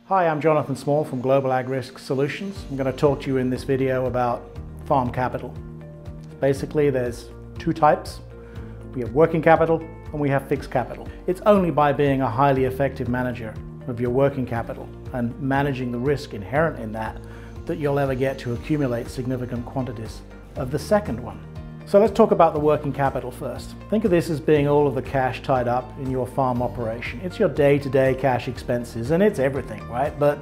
Hi, I'm Jonathan Small from Global Ag Risk Solutions. I'm going to talk to you in this video about farm capital. Basically, there's two types. We have working capital and we have fixed capital. It's only by being a highly effective manager of your working capital and managing the risk inherent in that you'll ever get to accumulate significant quantities of the second one. So let's talk about the working capital first. Think of this as being all of the cash tied up in your farm operation. It's your day-to-day cash expenses and it's everything, right? But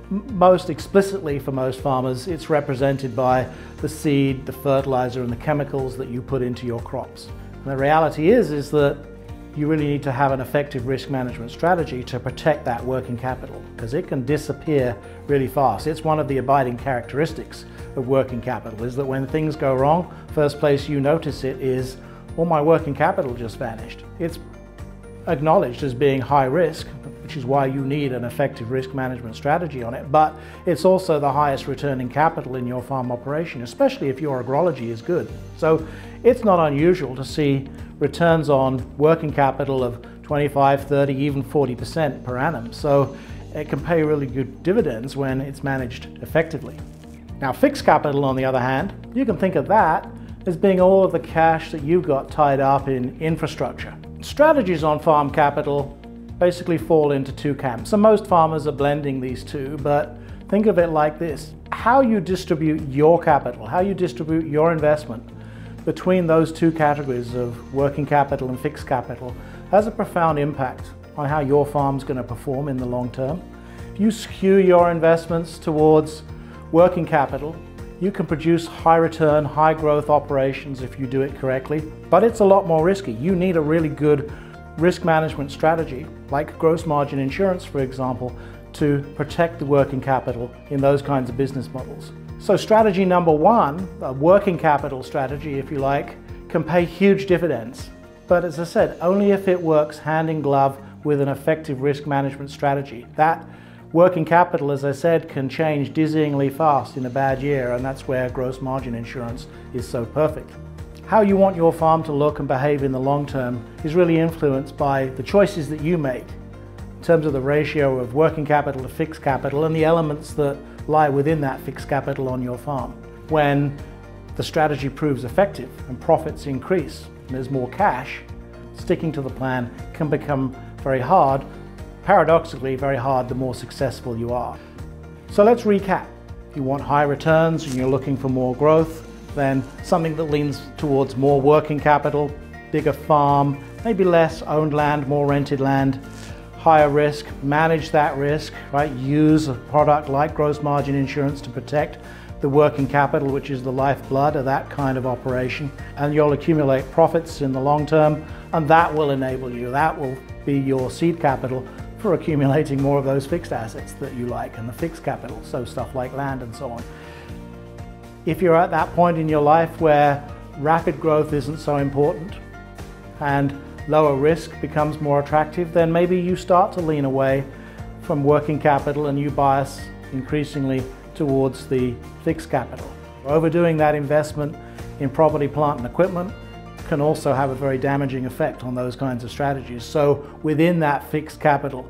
most explicitly for most farmers, it's represented by the seed, the fertilizer and the chemicals that you put into your crops. And the reality is that you really need to have an effective risk management strategy to protect that working capital because it can disappear really fast. It's one of the abiding characteristics of working capital is that when things go wrong, first place you notice it is, well, my working capital just vanished. It's acknowledged as being high risk, which is why you need an effective risk management strategy on it, but it's also the highest returning capital in your farm operation, especially if your agrology is good. So it's not unusual to see returns on working capital of 25, 30, even 40% per annum. So it can pay really good dividends when it's managed effectively. Now, fixed capital, on the other hand, you can think of that as being all of the cash that you've got tied up in infrastructure. Strategies on farm capital basically fall into two camps. So most farmers are blending these two, but think of it like this. How you distribute your capital, how you distribute your investment between those two categories of working capital and fixed capital has a profound impact on how your farm's going to perform in the long term. If you skew your investments towards working capital, you can produce high return, high growth operations if you do it correctly, but it's a lot more risky. You need a really good risk management strategy, like gross margin insurance, for example, to protect the working capital in those kinds of business models. So strategy number one, a working capital strategy, if you like, can pay huge dividends. But as I said, only if it works hand in glove with an effective risk management strategy. That working capital, as I said, can change dizzyingly fast in a bad year, and that's where gross margin insurance is so perfect. How you want your farm to look and behave in the long term is really influenced by the choices that you make in terms of the ratio of working capital to fixed capital and the elements that lie within that fixed capital on your farm. When the strategy proves effective and profits increase and there's more cash, sticking to the plan can become very hard. Paradoxically, very hard the more successful you are. So let's recap. If you want high returns and you're looking for more growth, then something that leans towards more working capital, bigger farm, maybe less owned land, more rented land, higher risk, manage that risk, right? Use a product like gross margin insurance to protect the working capital, which is the lifeblood of that kind of operation, and you'll accumulate profits in the long term, and that will enable you, that will be your seed capital for accumulating more of those fixed assets that you like and the fixed capital, so stuff like land and so on. If you're at that point in your life where rapid growth isn't so important and lower risk becomes more attractive, then maybe you start to lean away from working capital and you bias increasingly towards the fixed capital. Overdoing that investment in property, plant and equipment can also have a very damaging effect on those kinds of strategies. So within that fixed capital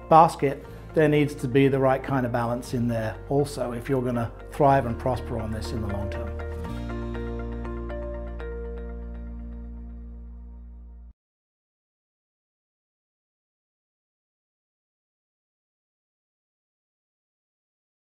basket, there needs to be the right kind of balance in there also if you're going to thrive and prosper on this in the long term.